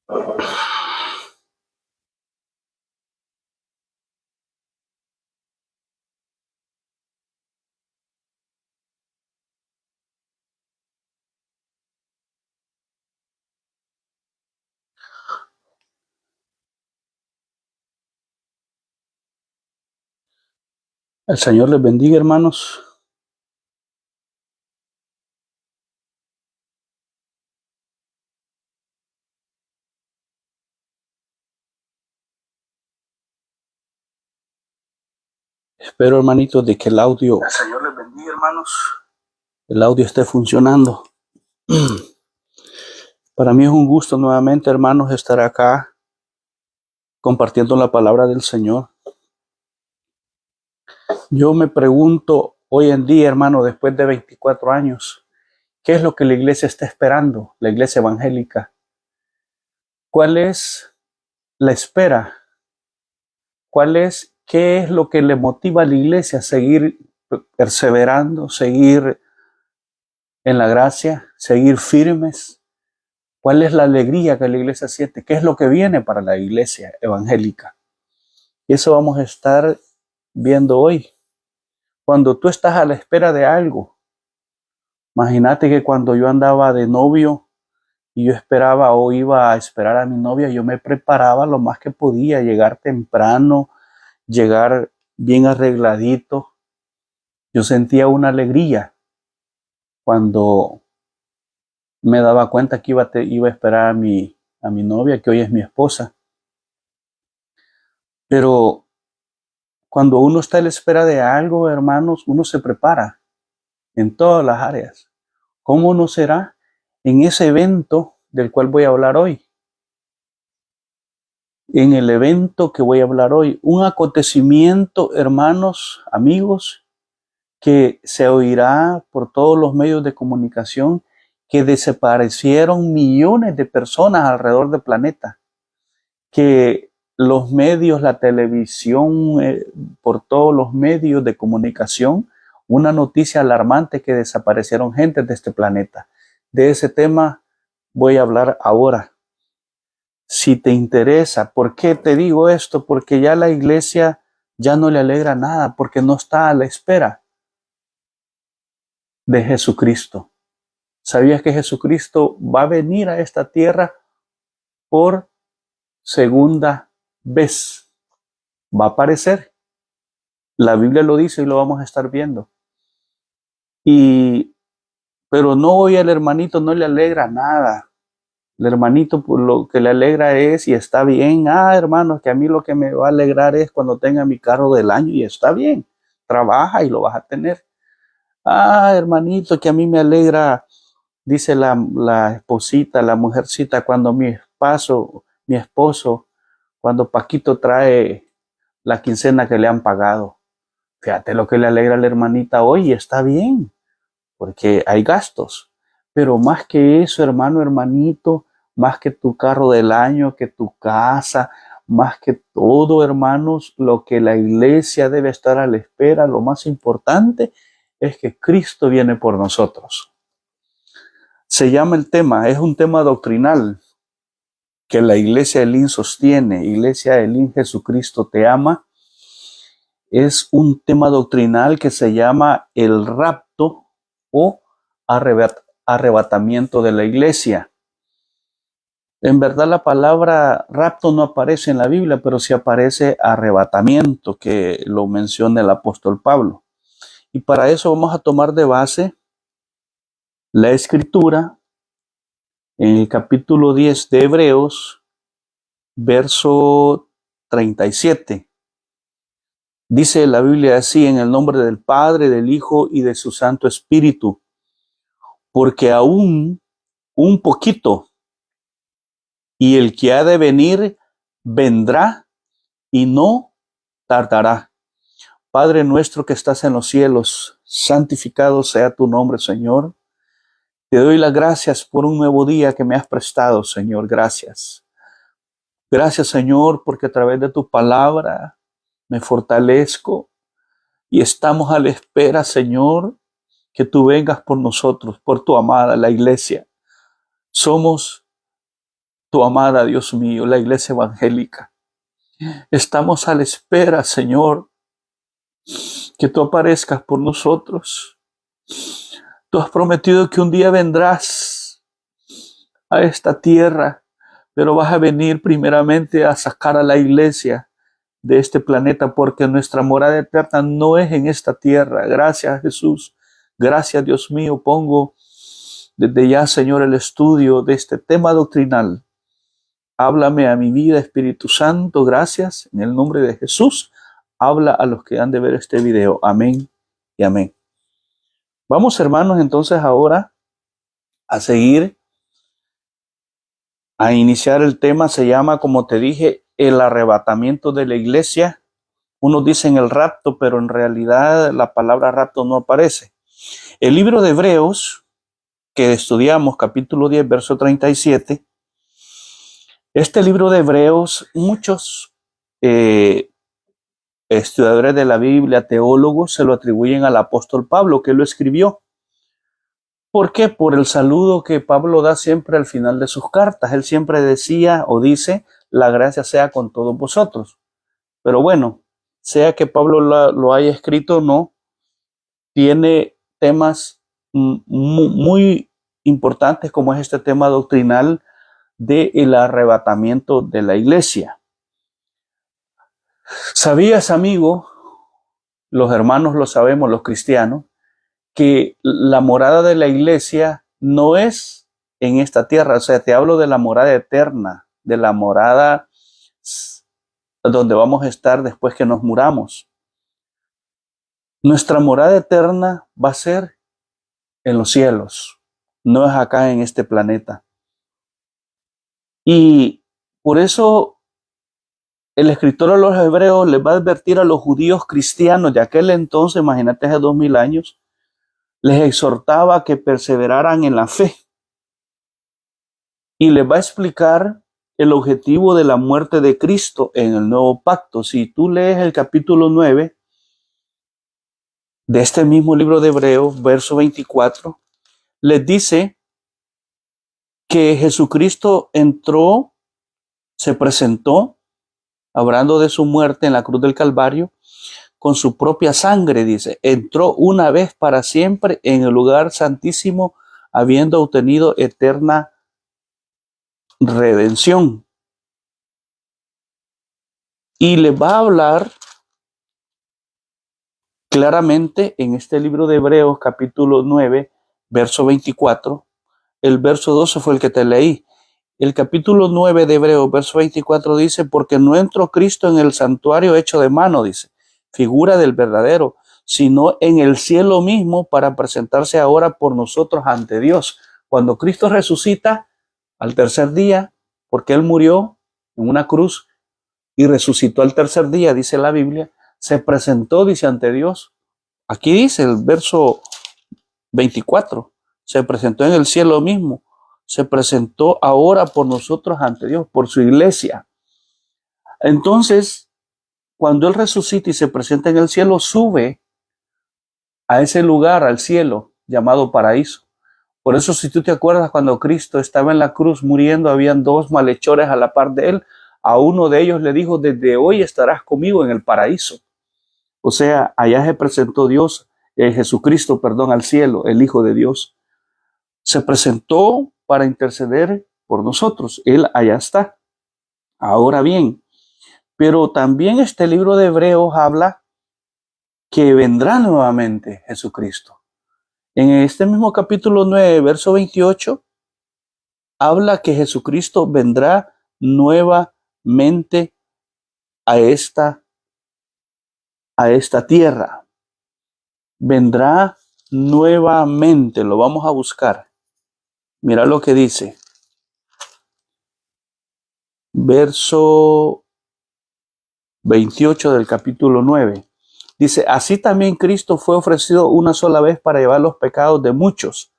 El Señor les bendiga, hermanos. Espero, hermanitos, de que el audio, el Señor les bendiga, hermanos, el audio esté funcionando. Para mí es un gusto nuevamente, hermanos, estar acá compartiendo la palabra del Señor. Yo me pregunto hoy en día, hermano, después de 24 años, ¿qué es lo que la iglesia está esperando, la iglesia evangélica? ¿Cuál es la espera? ¿Qué es lo que le motiva a la iglesia a seguir perseverando, seguir en la gracia, seguir firmes? ¿Cuál es la alegría que la iglesia siente? ¿Qué es lo que viene para la iglesia evangélica? Y eso vamos a estar viendo hoy. Cuando tú estás a la espera de algo, imagínate que cuando yo andaba de novio y yo esperaba o iba a esperar a mi novia, yo me preparaba lo más que podía, llegar temprano, llegar bien arregladito. Yo sentía una alegría cuando me daba cuenta que iba a esperar a mi novia, que hoy es mi esposa. Pero cuando uno está a la espera de algo, hermanos, uno se prepara en todas las áreas. ¿Cómo no será en ese evento del cual voy a hablar hoy? En el evento que voy a hablar hoy, un acontecimiento, hermanos, amigos, que se oirá por todos los medios de comunicación, que desaparecieron millones de personas alrededor del planeta, que los medios, la televisión, por todos los medios de comunicación, una noticia alarmante que desaparecieron gente de este planeta. De ese tema voy a hablar ahora. Si te interesa, ¿por qué te digo esto? Porque ya la iglesia ya no le alegra nada, porque no está a la espera de Jesucristo. ¿Sabías que Jesucristo va a venir a esta tierra por segunda vez? Va a aparecer. La Biblia lo dice y lo vamos a estar viendo. Pero no, hoy al hermanito no le alegra nada. El hermanito, por lo que le alegra es, y está bien, hermanos, que a mí lo que me va a alegrar es cuando tenga mi carro del año, y está bien, trabaja y lo vas a tener. Hermanito, que a mí me alegra, dice la esposita, la mujercita, cuando mi esposo, cuando Paquito trae la quincena que le han pagado. Fíjate lo que le alegra a la hermanita hoy, y está bien, porque hay gastos. Pero más que eso, hermano, hermanito, más que tu carro del año, que tu casa, más que todo, hermanos, lo que la iglesia debe estar a la espera, lo más importante es que Cristo viene por nosotros. Se llama el tema, es un tema doctrinal que la iglesia Elim sostiene. Iglesia Elim, Jesucristo te ama. Es un tema doctrinal que se llama el rapto o arrebatamiento de la iglesia. En verdad la palabra rapto no aparece en la Biblia, pero sí aparece arrebatamiento, que lo menciona el apóstol Pablo. Y para eso vamos a tomar de base la escritura en el capítulo 10 de Hebreos, verso 37. Dice la Biblia así: en el nombre del Padre, del Hijo y de su Santo Espíritu, porque aún un poquito, y el que ha de venir vendrá y no tardará. Padre nuestro que estás en los cielos, santificado sea tu nombre, Señor. Te doy las gracias por un nuevo día que me has prestado, Señor. Gracias. Gracias, Señor, porque a través de tu palabra me fortalezco y estamos a la espera, Señor, que tú vengas por nosotros, por tu amada, la iglesia. Somos tu amada, Dios mío, la iglesia evangélica. Estamos a la espera, Señor, que tú aparezcas por nosotros. Tú has prometido que un día vendrás a esta tierra, pero vas a venir primeramente a sacar a la iglesia de este planeta, porque nuestra morada eterna no es en esta tierra. Gracias, Jesús. Gracias, Dios mío. Pongo desde ya, Señor, el estudio de este tema doctrinal. Háblame a mi vida, Espíritu Santo. Gracias. En el nombre de Jesús, habla a los que han de ver este video. Amén y amén. Vamos, hermanos, entonces ahora a seguir, a iniciar el tema. Se llama, como te dije, el arrebatamiento de la iglesia. Unos dicen el rapto, pero en realidad la palabra rapto no aparece. El libro de Hebreos, que estudiamos, capítulo 10, verso 37, este libro de Hebreos, muchos estudiadores de la Biblia, teólogos, se lo atribuyen al apóstol Pablo, que lo escribió. ¿Por qué? Por el saludo que Pablo da siempre al final de sus cartas. Él siempre decía o dice, la gracia sea con todos vosotros. Pero bueno, sea que Pablo lo haya escrito o no, tiene temas muy importantes, como es este tema doctrinal del arrebatamiento de la iglesia. ¿Sabías, amigo? Los hermanos lo sabemos, los cristianos, que la morada de la iglesia no es en esta tierra. O sea, te hablo de la morada eterna, de la morada donde vamos a estar después que nos muramos. Nuestra morada eterna va a ser en los cielos, no es acá en este planeta. Y por eso el escritor a los hebreos les va a advertir a los judíos cristianos de aquel entonces, imagínate hace 2000 años, les exhortaba a que perseveraran en la fe. Y les va a explicar el objetivo de la muerte de Cristo en el nuevo pacto. Si tú lees el capítulo 9 de este mismo libro de Hebreos, verso 24, les dice que Jesucristo entró, se presentó, hablando de su muerte en la cruz del Calvario, con su propia sangre, dice, entró una vez para siempre en el lugar santísimo, habiendo obtenido eterna redención. Y le va a hablar claramente en este libro de Hebreos, capítulo 9, verso 24. El verso 12 fue el que te leí. El capítulo 9 de Hebreos, verso 24 dice, porque no entró Cristo en el santuario hecho de mano, dice, figura del verdadero, sino en el cielo mismo para presentarse ahora por nosotros ante Dios. Cuando Cristo resucita al tercer día, porque Él murió en una cruz y resucitó al tercer día, dice la Biblia, se presentó, dice, ante Dios. Aquí dice el verso 24, se presentó en el cielo mismo, se presentó ahora por nosotros ante Dios, por su iglesia. Entonces, cuando Él resucita y se presenta en el cielo, sube a ese lugar, al cielo, llamado paraíso. Por eso, si tú te acuerdas, cuando Cristo estaba en la cruz muriendo, habían dos malhechores a la par de Él. A uno de ellos le dijo, desde hoy estarás conmigo en el paraíso. O sea, allá se presentó Dios, Jesucristo, al cielo, el Hijo de Dios. Se presentó para interceder por nosotros. Él allá está. Ahora bien, pero también este libro de Hebreos habla que vendrá nuevamente Jesucristo. En este mismo capítulo 9, verso 28, habla que Jesucristo vendrá nuevamente a esta tierra. Vendrá nuevamente, lo vamos a buscar. Mira lo que dice. Verso 28 del capítulo 9. Dice, así también Cristo fue ofrecido una sola vez para llevar los pecados de muchos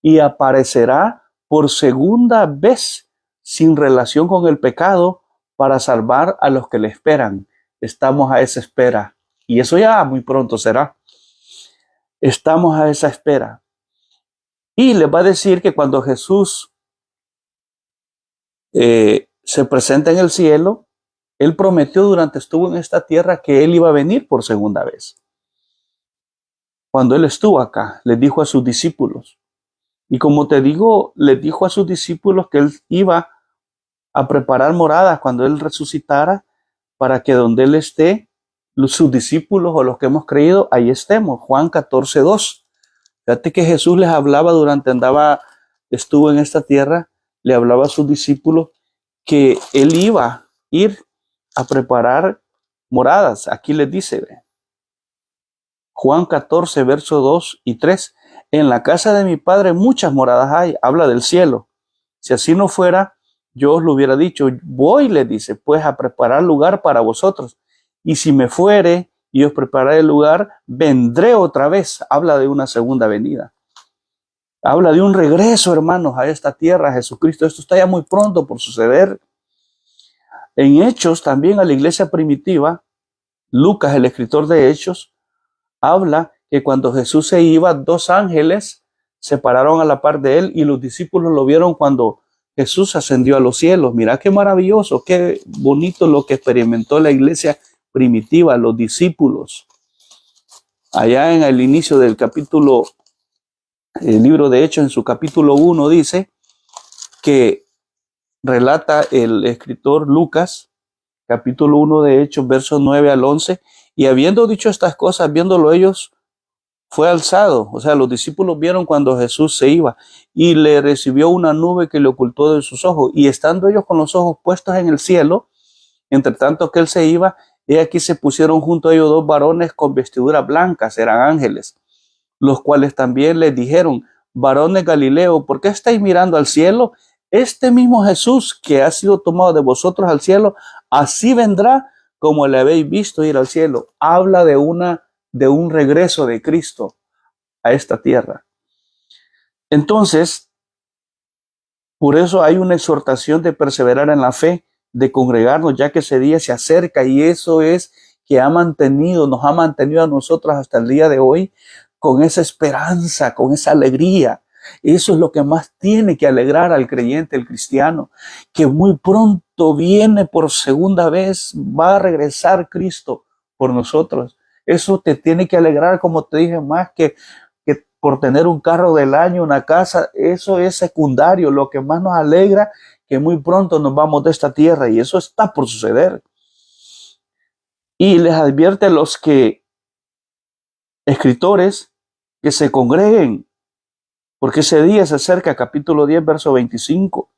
y aparecerá por segunda vez sin relación con el pecado para salvar a los que le esperan. Estamos a esa espera y eso ya muy pronto será. Estamos a esa espera. Y les va a decir que cuando Jesús se presenta en el cielo. Él prometió durante estuvo en esta tierra que Él iba a venir por segunda vez. Cuando Él estuvo acá, les dijo a sus discípulos. Y como te digo, les dijo a sus discípulos que Él iba a preparar moradas cuando Él resucitara, para que donde Él esté, sus discípulos o los que hemos creído, ahí estemos. Juan 14:2. Fíjate que Jesús les hablaba estuvo en esta tierra, le hablaba a sus discípulos que Él iba a ir a preparar moradas. Aquí les dice, Juan 14, verso 2 y 3. En la casa de mi Padre muchas moradas hay. Habla del cielo. Si así no fuera, yo os lo hubiera dicho. Voy, le dice, pues a preparar lugar para vosotros. Y si me fuere y os prepararé el lugar, vendré otra vez. Habla de una segunda venida. Habla de un regreso, hermanos, a esta tierra, a Jesucristo. Esto está ya muy pronto por suceder. En Hechos, también a la iglesia primitiva, Lucas, el escritor de Hechos, habla que cuando Jesús se iba, 2 ángeles se pararon a la par de él y los discípulos lo vieron cuando Jesús ascendió a los cielos. Mira qué maravilloso, qué bonito lo que experimentó la iglesia primitiva, los discípulos. Allá en el inicio del capítulo, el libro de Hechos, en su capítulo 1, dice que relata el escritor Lucas, capítulo 1 de Hechos, versos 9 al 11, y habiendo dicho estas cosas, viéndolo ellos, fue alzado. O sea, los discípulos vieron cuando Jesús se iba y le recibió una nube que le ocultó de sus ojos. Y estando ellos con los ojos puestos en el cielo, entre tanto que él se iba, he aquí se pusieron junto a ellos 2 varones con vestiduras blancas, eran ángeles, los cuales también les dijeron: varones Galileo, ¿por qué estáis mirando al cielo? Este mismo Jesús que ha sido tomado de vosotros al cielo, así vendrá como le habéis visto ir al cielo. Habla de un regreso de Cristo a esta tierra. Entonces, por eso hay una exhortación de perseverar en la fe, de congregarnos, ya que ese día se acerca, y eso es que nos ha mantenido a nosotros hasta el día de hoy con esa esperanza, con esa alegría. Eso es lo que más tiene que alegrar al creyente, el cristiano, que muy pronto viene por segunda vez, va a regresar Cristo por nosotros. Eso te tiene que alegrar, como te dije, más que por tener un carro del año, una casa. Eso es secundario. Lo que más nos alegra, que muy pronto nos vamos de esta tierra, y eso está por suceder. Y les advierte a los escritores que se congreguen, porque ese día se acerca. Capítulo 10, verso 25.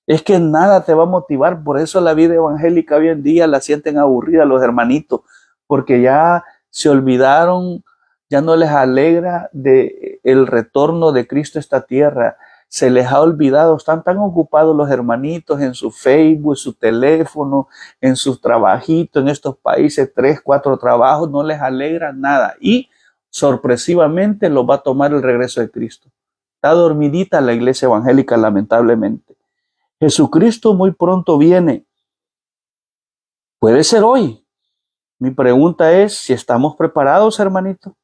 Es que nada te va a motivar. Por eso la vida evangélica hoy en día la sienten aburrida los hermanitos, porque ya se olvidaron, ya no les alegra de el retorno de Cristo a esta tierra. Se les ha olvidado, están tan ocupados los hermanitos en su Facebook, en su teléfono, en sus trabajitos, en estos países, 3, 4 trabajos, no les alegra nada. Y sorpresivamente los va a tomar el regreso de Cristo. Está dormidita la iglesia evangélica, lamentablemente. Jesucristo muy pronto viene. Puede ser hoy. Mi pregunta es si estamos preparados, hermanito.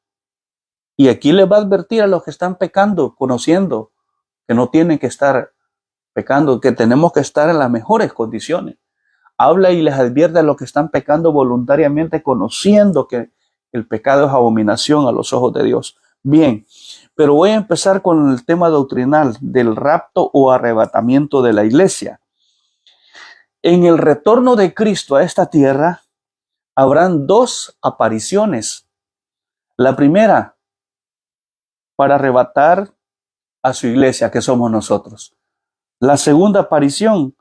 Y aquí les va a advertir a los que están pecando, conociendo que no tienen que estar pecando, que tenemos que estar en las mejores condiciones. Habla y les advierte a los que están pecando voluntariamente, conociendo que el pecado es abominación a los ojos de Dios. Bien, pero voy a empezar con el tema doctrinal del rapto o arrebatamiento de la iglesia. En el retorno de Cristo a esta tierra, habrán 2 apariciones. La primera, para arrebatar a su iglesia, que somos nosotros. La segunda aparición,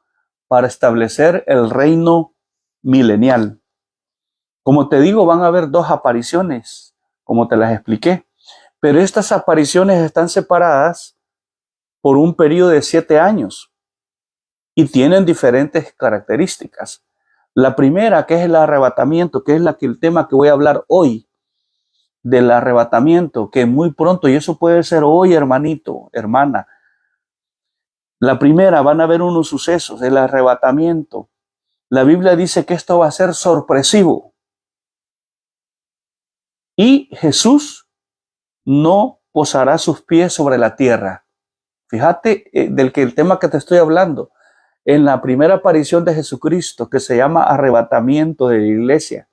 para establecer el reino milenial. Como te digo, van a haber 2 apariciones, como te las expliqué. Pero estas apariciones están separadas por un periodo de 7 años y tienen diferentes características. La primera, que es el arrebatamiento, que es el tema que voy a hablar hoy, del arrebatamiento, que muy pronto, y eso puede ser hoy, hermanito, hermana. La primera, van a haber unos sucesos, el arrebatamiento. La Biblia dice que esto va a ser sorpresivo. Y Jesús no posará sus pies sobre la tierra. Fíjate del que el tema que te estoy hablando. en la primera aparición de Jesucristo, que se llama arrebatamiento de la iglesia.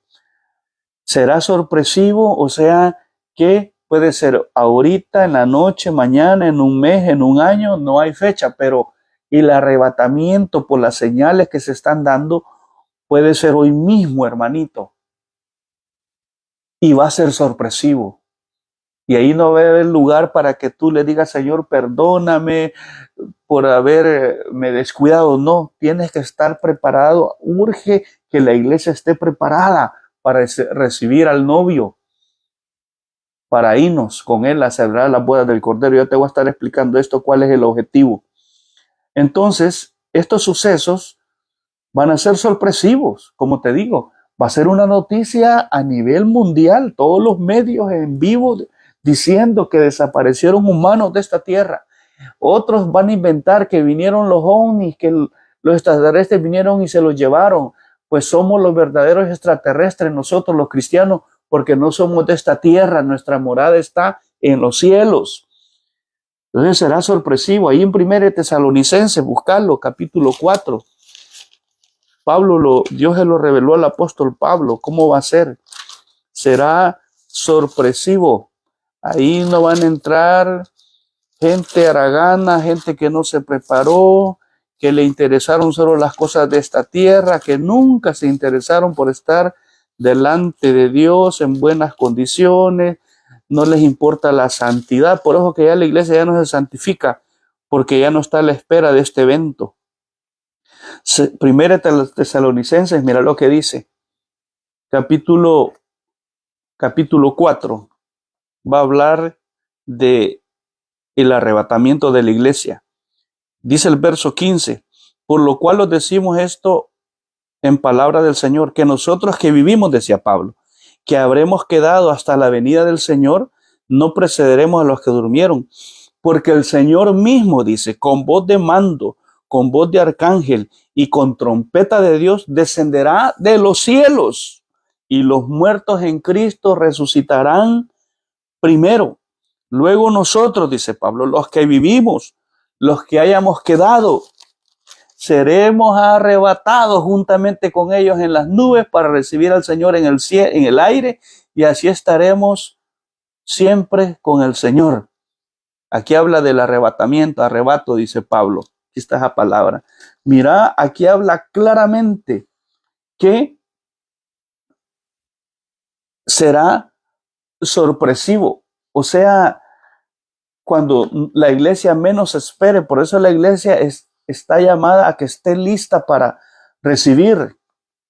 Será sorpresivo, o sea, que puede ser ahorita, en la noche, mañana, en un mes, en un año, no hay fecha, pero el arrebatamiento por las señales que se están dando puede ser hoy mismo, hermanito, y va a ser sorpresivo. Y ahí no va a haber lugar para que tú le digas, Señor, perdóname por haberme descuidado. No, tienes que estar preparado. Urge que la iglesia esté preparada para recibir al novio, para irnos con él a celebrar las bodas del Cordero. Yo te voy a estar explicando esto, cuál es el objetivo. Entonces, estos sucesos van a ser sorpresivos, como te digo. Va a ser una noticia a nivel mundial, todos los medios en vivo diciendo que desaparecieron humanos de esta tierra. Otros van a inventar que vinieron los ovnis, que los extraterrestres vinieron y se los llevaron. Pues somos los verdaderos extraterrestres nosotros los cristianos, porque no somos de esta tierra, nuestra morada está en los cielos. Entonces será sorpresivo. Ahí en 1 Tesalonicenses, buscarlo, capítulo 4. Dios se lo reveló al apóstol Pablo. ¿Cómo va a ser? Será sorpresivo. Ahí no van a entrar gente haragana, gente que no se preparó, que le interesaron solo las cosas de esta tierra, que nunca se interesaron por estar delante de Dios en buenas condiciones, no les importa la santidad. Por eso que ya la iglesia ya no se santifica, porque ya no está a la espera de este evento. Primera Tesalonicenses, mira lo que dice, capítulo 4, va a hablar de el arrebatamiento de la iglesia. Dice el verso 15, por lo cual os decimos esto en palabra del Señor, que nosotros que vivimos, decía Pablo, que habremos quedado hasta la venida del Señor, no precederemos a los que durmieron, porque el Señor mismo dice, con voz de mando, con voz de arcángel y con trompeta de Dios, descenderá de los cielos, y los muertos en Cristo resucitarán primero. Luego nosotros, dice Pablo, los que vivimos, los que hayamos quedado, seremos arrebatados juntamente con ellos en las nubes para recibir al Señor en el cielo, en el aire, y así estaremos siempre con el Señor. Aquí habla del arrebatamiento, arrebato, dice Pablo. Aquí está esa palabra. Mira, aquí habla claramente que será sorpresivo. O sea, cuando la iglesia menos espere. Por eso la iglesia está llamada a que esté lista para recibir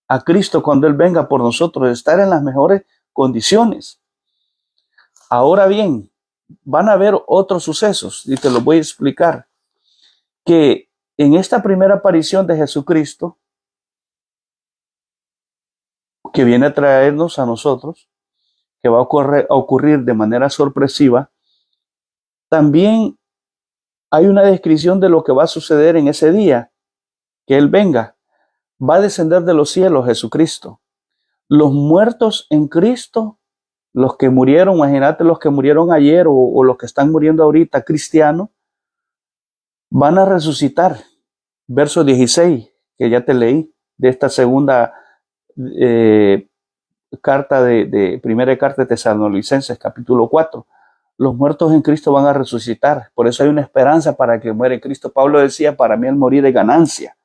a Cristo cuando Él venga por nosotros, estar en las mejores condiciones. Ahora bien, van a haber otros sucesos y te los voy a explicar. Que en esta primera aparición de Jesucristo, que viene a traernos a nosotros, que va a ocurrir de manera sorpresiva, también hay una descripción de lo que va a suceder en ese día, que Él venga. Va a descender de los cielos Jesucristo. Los muertos en Cristo, los que murieron, imagínate los que murieron ayer o los que están muriendo ahorita, cristianos, van a resucitar. Verso 16, que ya te leí, de esta segunda carta primera carta de Tesalonicenses, capítulo 4. Los muertos en Cristo van a resucitar. Por eso hay una esperanza para que muera en Cristo. Pablo decía, para mí el morir es ganancia.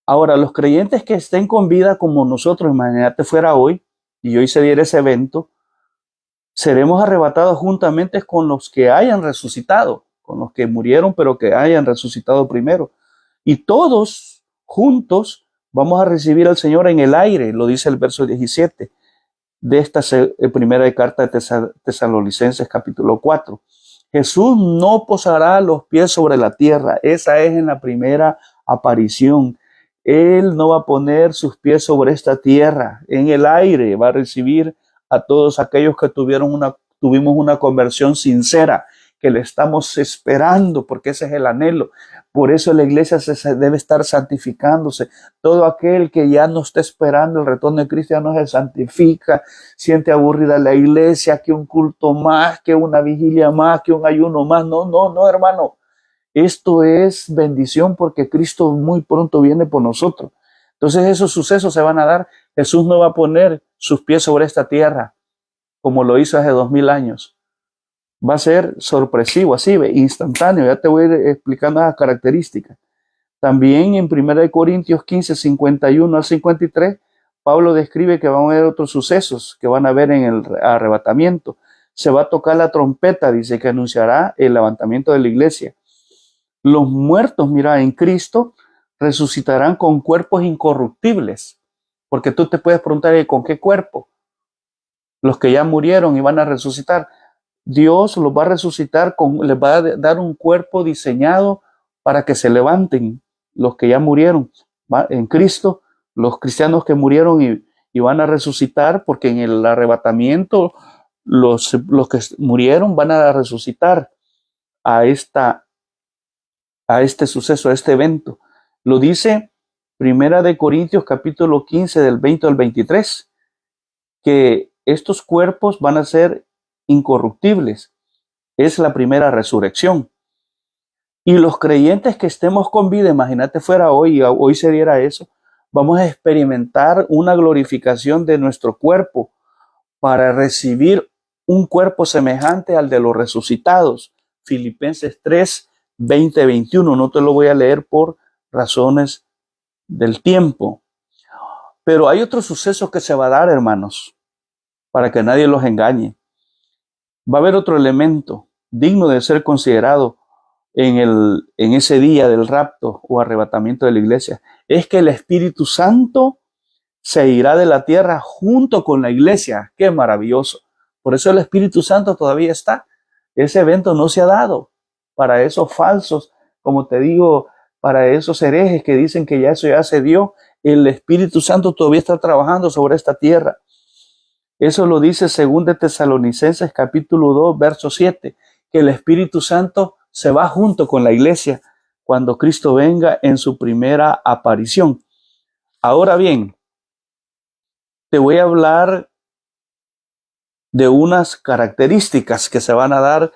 Ahora, los creyentes que estén con vida como nosotros, imagínate fuera hoy, y hoy se diera ese evento, seremos arrebatados juntamente con los que hayan resucitado, con los que murieron, pero que hayan resucitado primero. Y todos juntos vamos a recibir al Señor en el aire, lo dice el verso 17 de esta primera carta de Tesalonicenses capítulo 4. Jesús no posará los pies sobre la tierra. Esa es en la primera aparición. Él no va a poner sus pies sobre esta tierra. En el aire va a recibir a todos aquellos que tuvimos una conversión sincera, que le estamos esperando, porque ese es el anhelo. Por eso la iglesia se debe estar santificándose. Todo aquel que ya no está esperando el retorno de Cristo ya no se santifica, siente aburrida la iglesia, que un culto más, que una vigilia más, que un ayuno más. No, hermano. Esto es bendición porque Cristo muy pronto viene por nosotros. Entonces esos sucesos se van a dar. Jesús no va a poner sus pies sobre esta tierra como lo hizo hace 2000 años. Va a ser sorpresivo, así, instantáneo. Ya te voy a ir explicando las características. También en 1 Corintios 15, 51 al 53, Pablo describe que van a haber otros sucesos que van a haber en el arrebatamiento. Se va a tocar la trompeta, dice, que anunciará el levantamiento de la iglesia. Los muertos, mira, en Cristo resucitarán con cuerpos incorruptibles. Porque tú te puedes preguntar, ¿con qué cuerpo? Los que ya murieron y van a resucitar. Dios los va a resucitar, les va a dar un cuerpo diseñado para que se levanten los que ya murieron en Cristo, los cristianos que murieron y van a resucitar, porque en el arrebatamiento los que murieron van a resucitar a este suceso, a este evento. Lo dice Primera de Corintios capítulo 15 del 20 al 23, que estos cuerpos van a ser incorruptibles. Es la primera resurrección. Y los creyentes que estemos con vida, imagínate fuera hoy se diera eso, vamos a experimentar una glorificación de nuestro cuerpo para recibir un cuerpo semejante al de los resucitados. Filipenses 3, 20, 21. No te lo voy a leer por razones del tiempo. Pero hay otro suceso que se va a dar, hermanos, para que nadie los engañe. Va a haber otro elemento digno de ser considerado en ese día del rapto o arrebatamiento de la iglesia. Es que el Espíritu Santo se irá de la tierra junto con la iglesia. ¡Qué maravilloso! Por eso el Espíritu Santo todavía está. Ese evento no se ha dado para esos falsos, como te digo, para esos herejes que dicen que eso ya se dio. El Espíritu Santo todavía está trabajando sobre esta tierra. Eso lo dice 2 Tesalonicenses capítulo 2, verso 7, que el Espíritu Santo se va junto con la iglesia cuando Cristo venga en su primera aparición. Ahora bien, te voy a hablar de unas características que se van a dar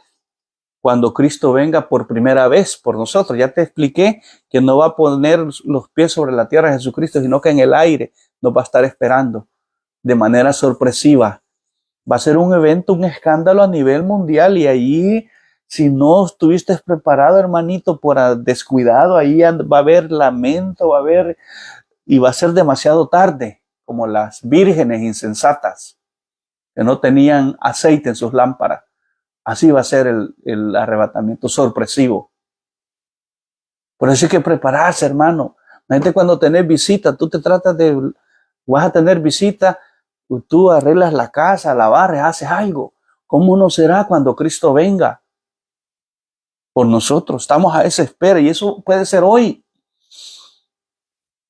cuando Cristo venga por primera vez por nosotros. Ya te expliqué que no va a poner los pies sobre la tierra Jesucristo, sino que en el aire nos va a estar esperando de manera sorpresiva. Va a ser un evento, un escándalo a nivel mundial, y ahí, si no estuviste preparado, hermanito, por descuidado, ahí va a haber lamento, y va a ser demasiado tarde, como las vírgenes insensatas que no tenían aceite en sus lámparas. Así va a ser el arrebatamiento sorpresivo. Por eso hay que prepararse, hermano. Imagínate cuando tenés visita, vas a tener visita, tú arreglas la casa, la barres, haces algo. ¿Cómo no será cuando Cristo venga por nosotros? Estamos a esa espera, y eso puede ser hoy.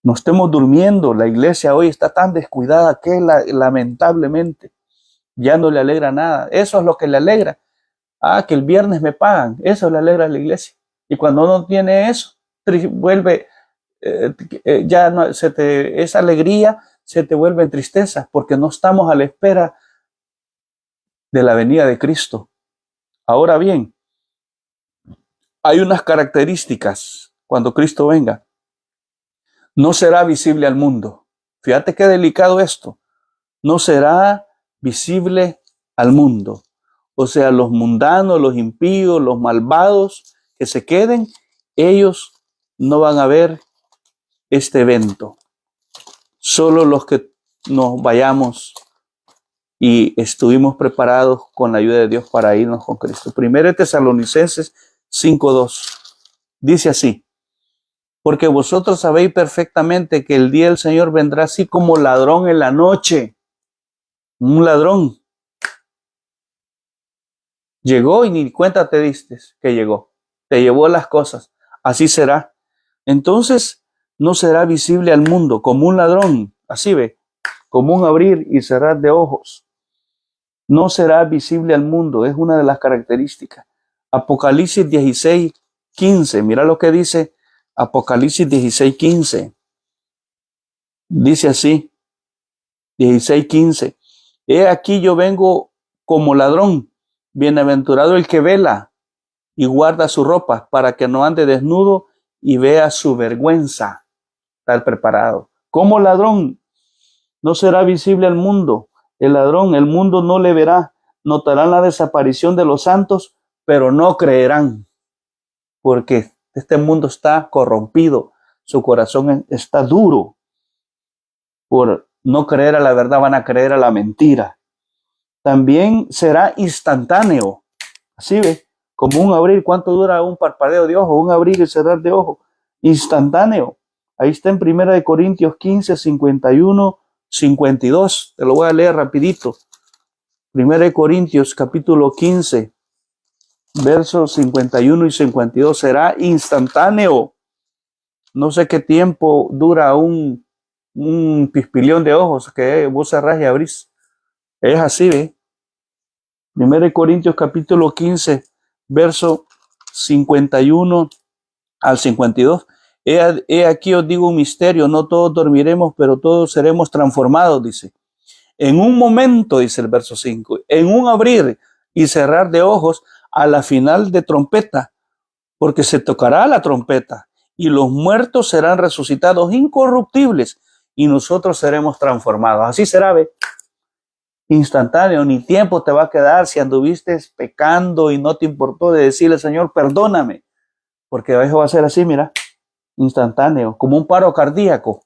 No estemos durmiendo. La iglesia hoy está tan descuidada que lamentablemente ya no le alegra nada. Eso es lo que le alegra. Que el viernes me pagan. Eso le alegra a la iglesia. Y cuando no tiene eso, vuelve, ya no, esa alegría se te vuelve en tristeza, porque no estamos a la espera de la venida de Cristo. Ahora bien, hay unas características cuando Cristo venga. No será visible al mundo. Fíjate qué delicado esto. No será visible al mundo. O sea, los mundanos, los impíos, los malvados que se queden, ellos no van a ver este evento. Solo los que nos vayamos y estuvimos preparados con la ayuda de Dios para irnos con Cristo. 1 Tesalonicenses 5:2 dice así: porque vosotros sabéis perfectamente que el día del Señor vendrá así como ladrón en la noche. Un ladrón llegó y ni cuenta te diste que llegó. Te llevó las cosas. Así será. Entonces no será visible al mundo como un ladrón. Así ve, como un abrir y cerrar de ojos. No será visible al mundo. Es una de las características. Apocalipsis 16:15. Mira lo que dice Apocalipsis 16:15. Dice así, 16:15. He aquí yo vengo como ladrón. Bienaventurado el que vela y guarda su ropa para que no ande desnudo y vea su vergüenza. Estar preparado. Como ladrón no será visible al mundo. El ladrón, el mundo no le verá. Notarán la desaparición de los santos, pero no creerán, porque este mundo está corrompido. Su corazón está duro. Por no creer a la verdad, van a creer a la mentira. También será instantáneo. Así ve, como un abrir. ¿Cuánto dura un parpadeo de ojo? Un abrir y cerrar de ojo. Instantáneo. Ahí está en 1 Corintios 15, 51, 52. Te lo voy a leer rapidito. 1 Corintios capítulo 15, versos 51 y 52. Será instantáneo. No sé qué tiempo dura un pispilión de ojos que vos cerrás y abrís. Es así, ¿ve? 1 Corintios capítulo 15, verso 51 al 52. He aquí os digo un misterio, no todos dormiremos, pero todos seremos transformados, dice. En un momento, dice el verso 5, en un abrir y cerrar de ojos, a la final de trompeta, porque se tocará la trompeta y los muertos serán resucitados incorruptibles y nosotros seremos transformados. Así será, ¿ve? Instantáneo, ni tiempo te va a quedar si anduviste pecando y no te importó de decirle, Señor, perdóname, porque eso va a ser así, mira, instantáneo, como un paro cardíaco,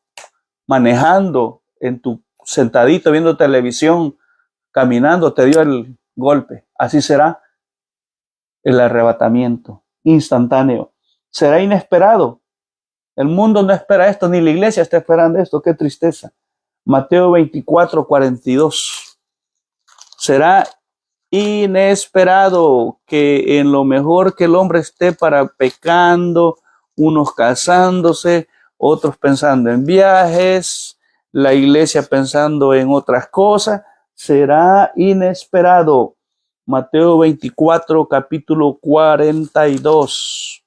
manejando en tu sentadito viendo televisión, caminando, te dio el golpe. Así será el arrebatamiento, instantáneo. Será inesperado. El mundo no espera esto, ni la iglesia está esperando esto. Qué tristeza. Mateo 24, 42. Será inesperado que en lo mejor que el hombre esté para pecando, unos casándose, otros pensando en viajes, la iglesia pensando en otras cosas, será inesperado. Mateo 24, capítulo 42.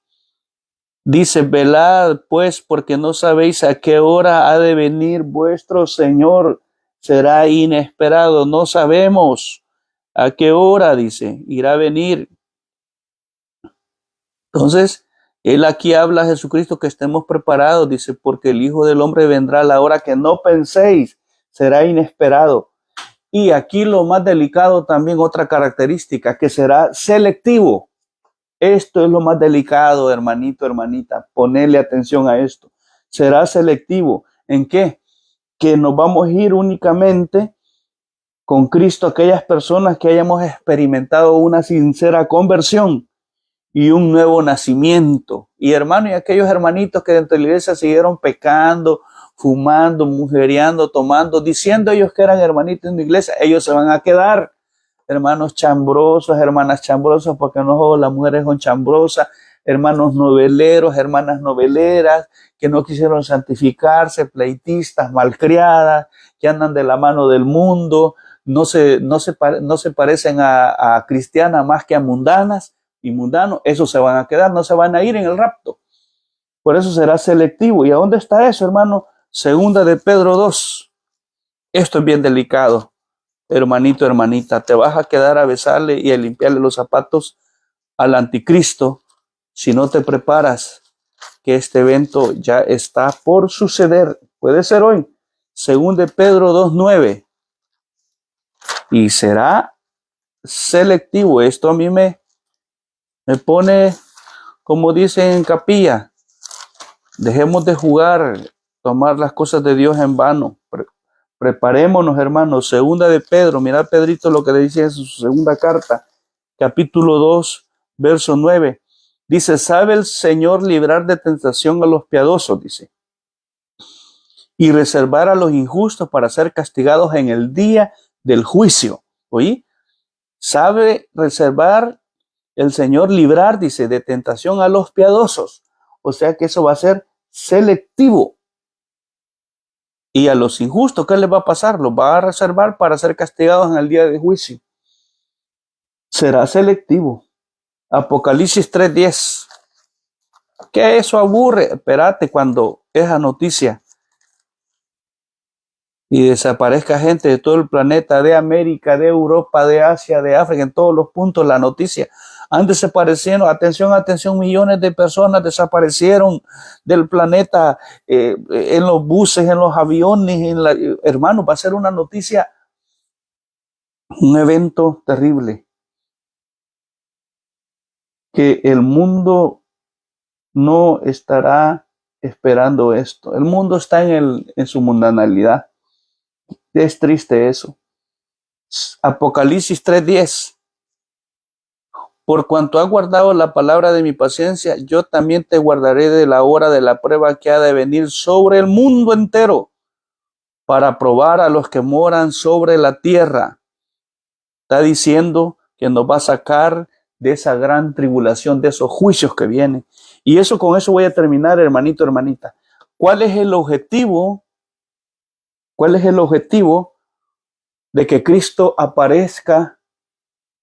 Dice, velad pues, porque no sabéis a qué hora ha de venir vuestro Señor. Será inesperado, no sabemos a qué hora, dice, irá a venir. Entonces, él aquí habla a Jesucristo que estemos preparados, dice, porque el Hijo del Hombre vendrá a la hora que no penséis, será inesperado. Y aquí lo más delicado también, otra característica, que será selectivo. Esto es lo más delicado, hermanito, hermanita, ponerle atención a esto. Será selectivo. ¿En qué? Que nos vamos a ir únicamente con Cristo aquellas personas que hayamos experimentado una sincera conversión y un nuevo nacimiento. Y hermano, y aquellos hermanitos que dentro de la iglesia siguieron pecando, fumando, mujeriando, tomando, diciendo ellos que eran hermanitos en la iglesia, ellos se van a quedar. Hermanos chambrosos, hermanas chambrosas, porque no las mujeres son chambrosas, hermanos noveleros, hermanas noveleras, que no quisieron santificarse, pleitistas, malcriadas, que andan de la mano del mundo, no se parecen a cristianas más que a mundanas y mundanos. Esos se van a quedar, no se van a ir en el rapto. Por eso será selectivo. ¿Y a dónde está eso, hermano? Segunda de Pedro 2. Esto es bien delicado. Hermanito, hermanita, te vas a quedar a besarle y a limpiarle los zapatos al anticristo si no te preparas, que este evento ya está por suceder. Puede ser hoy. Según de Pedro 2:9. Y será selectivo. Esto a mí me pone, como dicen en capilla, dejemos de jugar, tomar las cosas de Dios en vano. Preparémonos, hermanos. Segunda de Pedro, mirad Pedrito lo que le dice en su segunda carta, capítulo 2, verso 9. Dice, sabe el Señor librar de tentación a los piadosos, dice, y reservar a los injustos para ser castigados en el día del juicio. ¿Oí? Sabe reservar el Señor, librar, dice, de tentación a los piadosos. O sea que eso va a ser selectivo. Y a los injustos, ¿qué les va a pasar? Los va a reservar para ser castigados en el día de juicio. Será selectivo. Apocalipsis 3:10. ¿Qué eso aburre? Espérate cuando esa noticia y desaparezca gente de todo el planeta, de América, de Europa, de Asia, de África, en todos los puntos, la noticia. Han desaparecido, atención, millones de personas desaparecieron del planeta, en los buses, en los aviones, hermano, va a ser una noticia, un evento terrible, que el mundo no estará esperando esto. El mundo está en su mundanalidad. Es triste eso. Apocalipsis 3:10. Por cuanto has guardado la palabra de mi paciencia, yo también te guardaré de la hora de la prueba que ha de venir sobre el mundo entero, para probar a los que moran sobre la tierra. Está diciendo que nos va a sacar de esa gran tribulación, de esos juicios que vienen. Y eso, con eso voy a terminar, hermanito, hermanita. ¿Cuál es el objetivo? ¿Cuál es el objetivo de que Cristo aparezca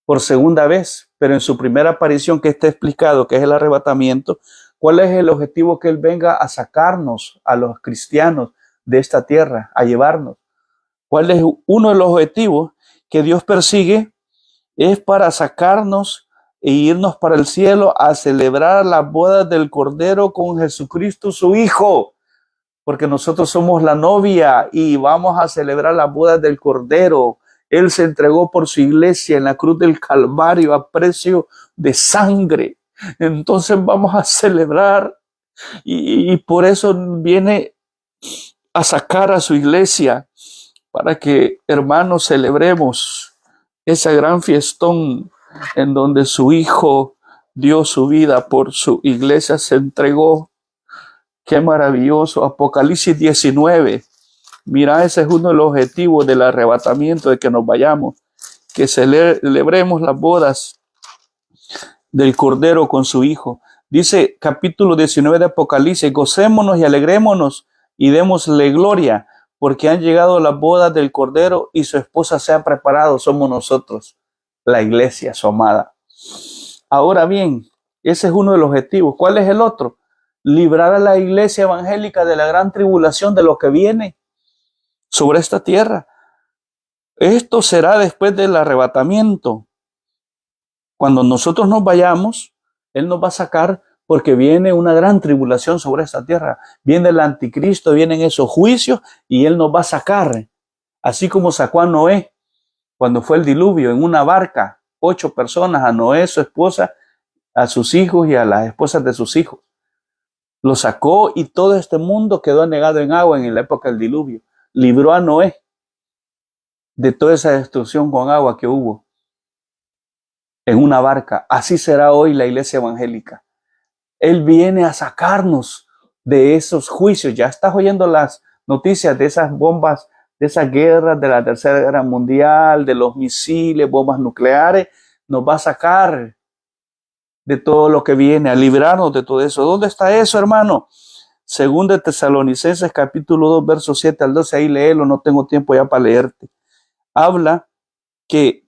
por segunda vez? Pero en su primera aparición, que está explicado, que es el arrebatamiento, ¿cuál es el objetivo? Que Él venga a sacarnos a los cristianos de esta tierra, a llevarnos. ¿Cuál es uno de los objetivos que Dios persigue? Es para sacarnos e irnos para el cielo a celebrar las bodas del Cordero con Jesucristo, su Hijo. Porque nosotros somos la novia y vamos a celebrar las bodas del Cordero. Él se entregó por su iglesia en la cruz del Calvario a precio de sangre. Entonces vamos a celebrar y por eso viene a sacar a su iglesia, para que, hermanos, celebremos ese gran fiestón en donde su Hijo dio su vida por su iglesia, se entregó. Qué maravilloso. Apocalipsis 19. Mira, ese es uno de los objetivos del arrebatamiento, de que nos vayamos, que celebremos las bodas del Cordero con su Hijo. Dice capítulo 19 de Apocalipsis: gocémonos y alegrémonos y démosle gloria, porque han llegado las bodas del Cordero y su esposa se ha preparado. Somos nosotros, la iglesia, su amada. Ahora bien, ese es uno de los objetivos. ¿Cuál es el otro? Librar a la iglesia evangélica de la gran tribulación, de lo que viene sobre esta tierra. Esto será después del arrebatamiento. Cuando nosotros nos vayamos, Él nos va a sacar, porque viene una gran tribulación sobre esta tierra. Viene el anticristo, vienen esos juicios y Él nos va a sacar. Así como sacó a Noé cuando fue el diluvio en una barca, 8 personas, a Noé, su esposa, a sus hijos y a las esposas de sus hijos. Lo sacó y todo este mundo quedó anegado en agua en la época del diluvio. Libró a Noé de toda esa destrucción con agua que hubo en una barca. Así será hoy la iglesia evangélica. Él viene a sacarnos de esos juicios. Ya estás oyendo las noticias de esas bombas, de esas guerras, de la Tercera Guerra Mundial, de los misiles, bombas nucleares. Nos va a sacar de todo lo que viene, a librarnos de todo eso. ¿Dónde está eso, hermano? Segunda de Tesalonicenses, capítulo 2, versos 7 al 12. Ahí léelo, no tengo tiempo ya para leerte. Habla que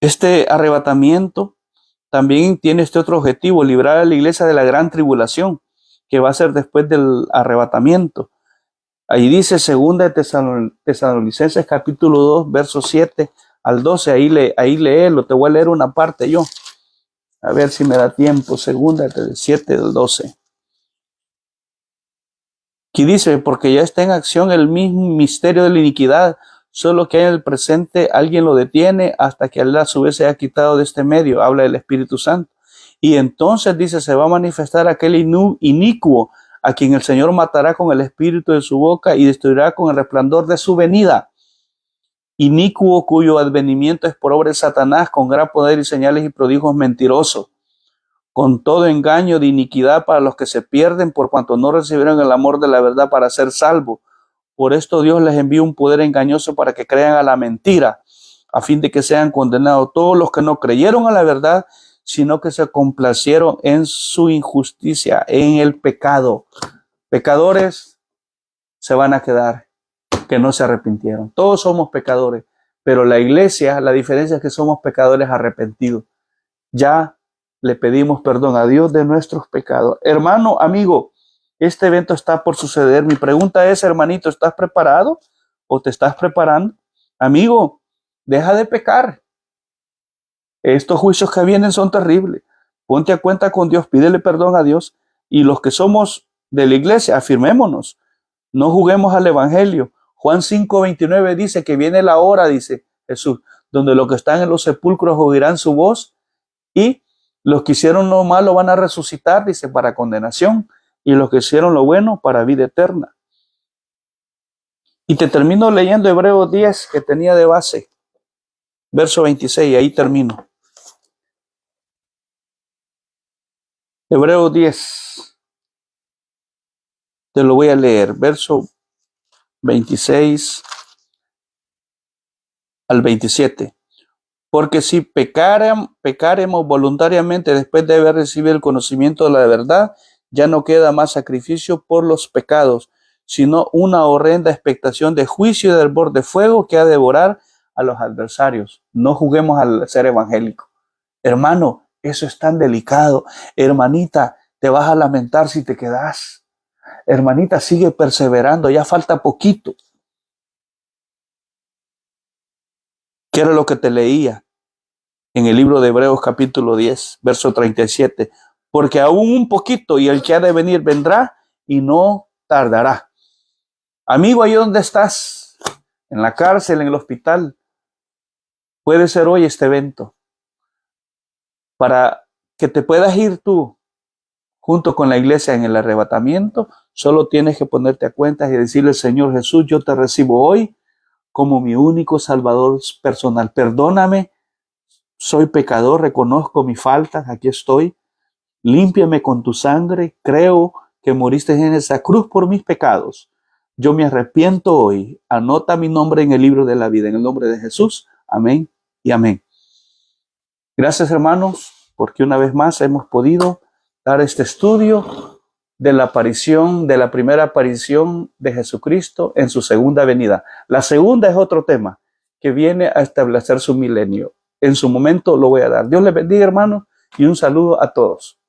este arrebatamiento también tiene este otro objetivo: librar a la iglesia de la gran tribulación, que va a ser después del arrebatamiento. Ahí dice segunda de Tesalonicenses, capítulo 2, versos 7 al 12. Ahí léelo, te voy a leer una parte yo. A ver si me da tiempo. Segunda del 7 del 12. Aquí dice: porque ya está en acción el mismo misterio de la iniquidad, solo que en el presente alguien lo detiene hasta que a su vez se haya quitado de este medio. Habla del Espíritu Santo. Y entonces dice: se va a manifestar aquel inicuo, a quien el Señor matará con el espíritu de su boca y destruirá con el resplandor de su venida. Inicuo, cuyo advenimiento es por obra de Satanás, con gran poder y señales y prodigios mentirosos, con todo engaño de iniquidad para los que se pierden, por cuanto no recibieron el amor de la verdad para ser salvos. Por esto Dios les envía un poder engañoso para que crean a la mentira, a fin de que sean condenados todos los que no creyeron a la verdad, sino que se complacieron en su injusticia, en el pecado. Pecadores se van a quedar, que no se arrepintieron. Todos somos pecadores, pero la iglesia, la diferencia es que somos pecadores arrepentidos. Ya le pedimos perdón a Dios de nuestros pecados. Hermano, amigo, este evento está por suceder. Mi pregunta es, hermanito, ¿estás preparado o te estás preparando? Amigo, deja de pecar. Estos juicios que vienen son terribles. Ponte a cuenta con Dios, pídele perdón a Dios. Y los que somos de la iglesia, afirmémonos. No juguemos al evangelio. Juan 5:29 dice que viene la hora, dice Jesús, donde los que están en los sepulcros oirán su voz y los que hicieron lo malo van a resucitar, dice, para condenación, y los que hicieron lo bueno para vida eterna. Y te termino leyendo Hebreos 10 que tenía de base, verso 26, y ahí termino. Hebreos 10, te lo voy a leer, verso 26 al 27. Porque si pecaremos voluntariamente después de haber recibido el conocimiento de la verdad, ya no queda más sacrificio por los pecados, sino una horrenda expectación de juicio y del hervor de fuego que ha de devorar a los adversarios. No juguemos al ser evangélico. Hermano, eso es tan delicado. Hermanita, te vas a lamentar si te quedas. Hermanita, sigue perseverando, ya falta poquito. ¿Qué era lo que te leía en el libro de Hebreos capítulo 10, verso 37? Porque aún un poquito y el que ha de venir vendrá y no tardará. Amigo, ahí donde estás, en la cárcel, en el hospital, puede ser hoy este evento para que te puedas ir tú junto con la iglesia en el arrebatamiento. Solo tienes que ponerte a cuentas y decirle: Señor Jesús, yo te recibo hoy como mi único Salvador personal. Perdóname, soy pecador, reconozco mis faltas, aquí estoy. Límpiame con tu sangre, creo que moriste en esa cruz por mis pecados. Yo me arrepiento hoy. Anota mi nombre en el libro de la vida, en el nombre de Jesús. Amén y amén. Gracias, hermanos, porque una vez más hemos podido dar este estudio de la aparición, de la primera aparición de Jesucristo en su segunda venida. La segunda es otro tema que viene a establecer su milenio. En su momento lo voy a dar. Dios les bendiga, hermanos, y un saludo a todos.